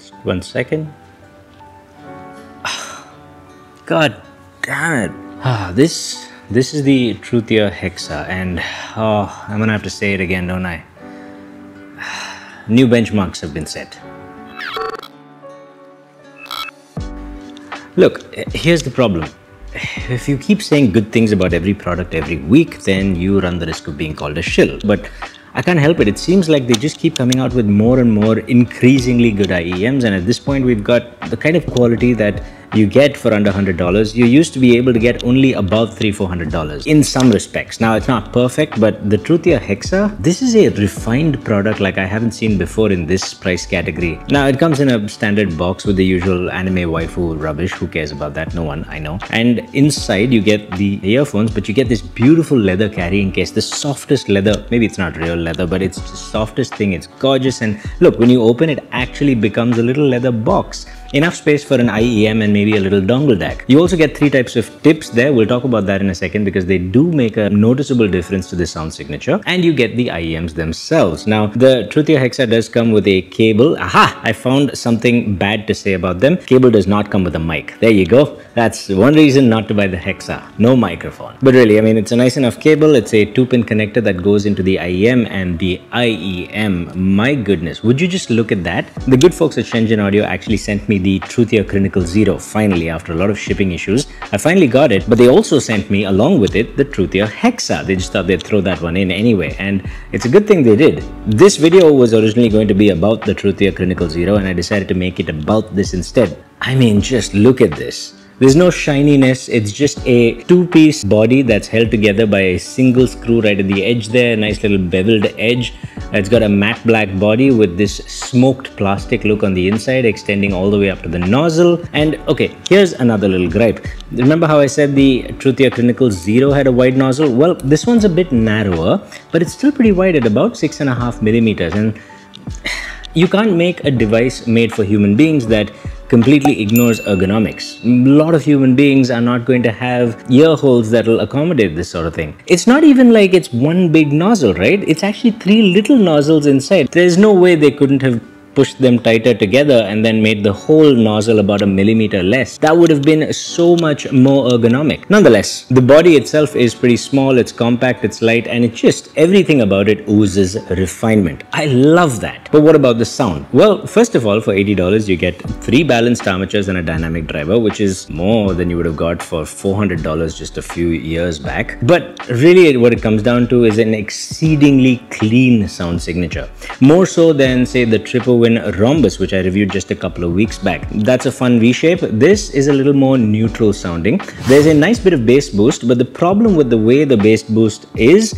Just 1 second. God damn it. This is the Truthear Hexa, and I'm gonna have to say it again, don't I? New benchmarks have been set. Look, here's the problem. If you keep saying good things about every product every week, then you run the risk of being called a shill. But I can't help it. It seems like they just keep coming out with more and more increasingly good IEMs, and at this point we've got the kind of quality that you get for under $100. You used to be able to get only above $300-400 in some respects. Now it's not perfect, but the Truthear Hexa, this is a refined product like I haven't seen before in this price category. Now it comes in a standard box with the usual anime waifu rubbish. Who cares about that? No one, I know. And inside you get the earphones, but you get this beautiful leather carrying case, the softest leather. Maybe it's not real leather, but it's the softest thing. It's gorgeous, and look, when you open it, actually becomes a little leather box. Enough space for an IEM and maybe a little dongle DAC. You also get 3 types of tips there. We'll talk about that in a second because they do make a noticeable difference to the sound signature. And you get the IEMs themselves. Now, the Truthear Hexa does come with a cable. Aha! I found something bad to say about them. Cable does not come with a mic. There you go. That's one reason not to buy the Hexa. No microphone. But really, I mean, it's a nice enough cable. It's a 2-pin connector that goes into the IEM and the IEM. My goodness, would you just look at that? The good folks at Shenzhen Audio actually sent me the Truthear Clinical Zero. Finally, after a lot of shipping issues, I finally got it, but they also sent me along with it the Truthear Hexa. They just thought they'd throw that one in anyway, and it's a good thing they did. This video was originally going to be about the Truthear Clinical Zero, and I decided to make it about this instead. I mean, just look at this. There's no shininess, it's just a 2-piece body that's held together by a single screw right at the edge there, nice little beveled edge. It's got a matte black body with this smoked plastic look on the inside extending all the way up to the nozzle. And okay, here's another little gripe. Remember how I said the Truthear Clinical Zero had a wide nozzle? Well, this one's a bit narrower, but it's still pretty wide at about 6.5 millimeters. And you can't make a device made for human beings that completely ignores ergonomics. A lot of human beings are not going to have ear holes that will accommodate this sort of thing. It's not even like it's one big nozzle, right? It's actually 3 little nozzles inside. There's no way they couldn't have pushed them tighter together and then made the whole nozzle about 1 millimeter less. That would have been so much more ergonomic. Nonetheless, the body itself is pretty small, it's compact, it's light, and it just, everything about it oozes refinement. I love that. But what about the sound? Well, first of all, for $80, you get 3 balanced armatures and a dynamic driver, which is more than you would have got for $400 just a few years back. But really, what it comes down to is an exceedingly clean sound signature. More so than, say, the Triple Rhombus, which I reviewed just a couple of weeks back. That's a fun V-shape. This is a little more neutral sounding. There's a nice bit of bass boost, but the problem with the way the bass boost is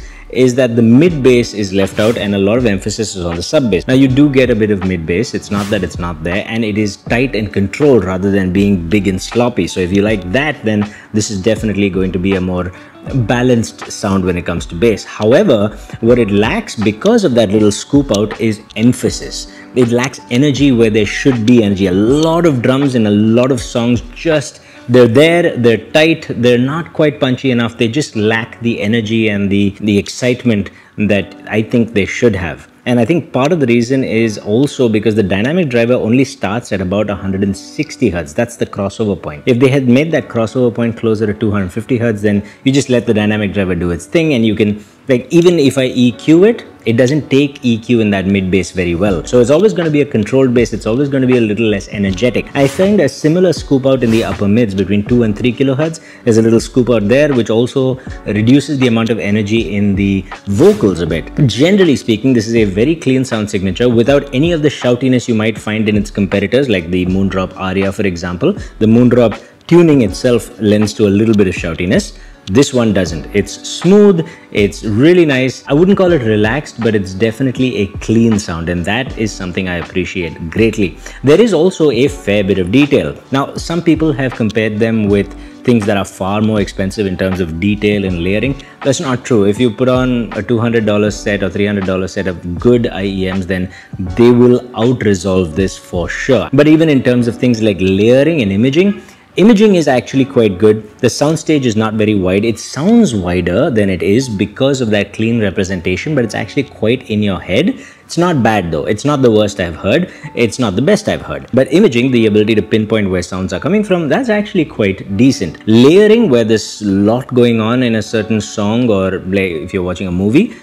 that the mid bass is left out and a lot of emphasis is on the sub bass. Now you do get a bit of mid bass, it's not that it's not there, and it is tight and controlled rather than being big and sloppy. So if you like that, then this is definitely going to be a more balanced sound when it comes to bass. However, what it lacks because of that little scoop out is emphasis. It lacks energy where there should be energy. A lot of drums in a lot of songs just, they're there, they're tight, they're not quite punchy enough. They just lack the energy and the excitement that I think they should have. And I think part of the reason is also because the dynamic driver only starts at about 160 Hz. That's the crossover point. If they had made that crossover point closer to 250 Hz, then you just let the dynamic driver do its thing, and you can, like, even if I EQ it, it doesn't take EQ in that mid bass very well. So it's always going to be a controlled bass. It's always going to be a little less energetic. I find a similar scoop out in the upper mids between 2 and 3 kilohertz. There's a little scoop out there, which also reduces the amount of energy in the vocals a bit. Generally speaking, this is a very clean sound signature without any of the shoutiness you might find in its competitors, like the Moondrop Aria, for example. The Moondrop tuning itself lends to a little bit of shoutiness. This one doesn't. It's smooth, it's really nice. I wouldn't call it relaxed, but it's definitely a clean sound, and that is something I appreciate greatly. There is also a fair bit of detail. Now, some people have compared them with things that are far more expensive in terms of detail and layering. That's not true. If you put on a $200 set or $300 set of good IEMs, then they will out-resolve this for sure. But even in terms of things like layering and imaging is actually quite good. The soundstage is not very wide. It sounds wider than it is because of that clean representation, but it's actually quite in your head. It's It's not bad though. It's not the worst I've heard. It's not the best I've heard. But imaging, the ability to pinpoint where sounds are coming from, that's actually quite decent. Layering, where there's a lot going on in a certain song, or like if you're watching a movie,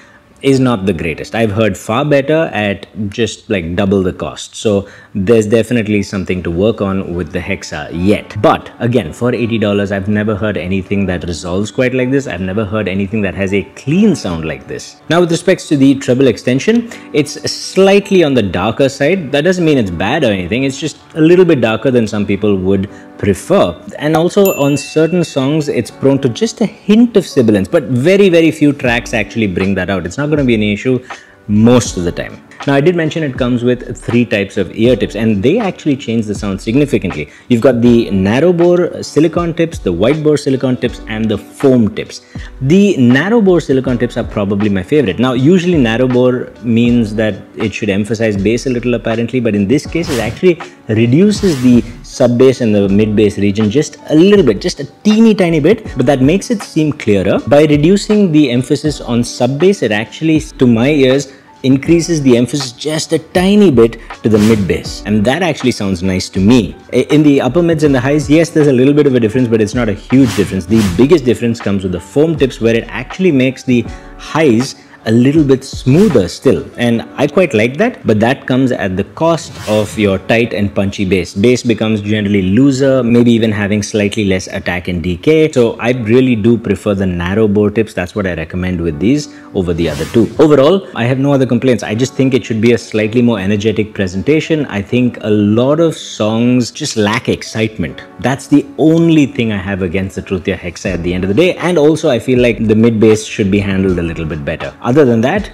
is not the greatest. I've heard far better at just like double the cost. So there's definitely something to work on with the Hexa yet. But again, for $80, I've never heard anything that resolves quite like this. I've never heard anything that has a clean sound like this. Now, with respects to the treble extension, it's slightly on the darker side. That doesn't mean it's bad or anything. It's just a little bit darker than some people would prefer. And also on certain songs, it's prone to just a hint of sibilance, but very few tracks actually bring that out. It's not going to be an issue most of the time. Now, I did mention it comes with 3 types of ear tips, and they actually change the sound significantly. You've got the narrow bore silicone tips, the wide bore silicone tips, and the foam tips. The narrow bore silicone tips are probably my favorite. Now, usually narrow bore means that it should emphasize bass a little apparently, but in this case, it actually reduces the sub bass and the mid bass region just a little bit, just a teeny tiny bit, but that makes it seem clearer. By reducing the emphasis on sub bass, it actually, to my ears, increases the emphasis just a tiny bit to the mid bass, and that actually sounds nice to me. In the upper mids and the highs, yes, there's a little bit of a difference, but it's not a huge difference. The biggest difference comes with the foam tips, where it actually makes the highs a little bit smoother still, and I quite like that, but that comes at the cost of your tight and punchy bass. Bass becomes generally looser, maybe even having slightly less attack and decay. So I really do prefer the narrow bore tips. That's what I recommend with these over the other two. Overall, I have no other complaints. I just think it should be a slightly more energetic presentation. I think a lot of songs just lack excitement. That's the only thing I have against the Truthear Hexa at the end of the day, and also I feel like the mid bass should be handled a little bit better. Other than that,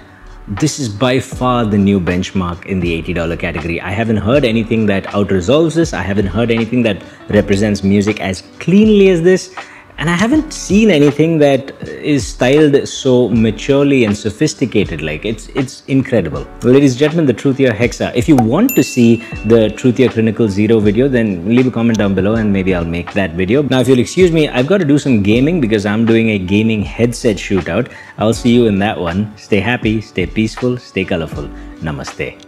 this is by far the new benchmark in the $80 category. I haven't heard anything that outresolves this. I haven't heard anything that represents music as cleanly as this. And I haven't seen anything that is styled so maturely and sophisticated. Like, it's incredible. Ladies and gentlemen, the Truthear Hexa. If you want to see the Truthear Clinical Zero video, then leave a comment down below and maybe I'll make that video. Now, if you'll excuse me, I've got to do some gaming because I'm doing a gaming headset shootout. I'll see you in that one. Stay happy, stay peaceful, stay colorful. Namaste.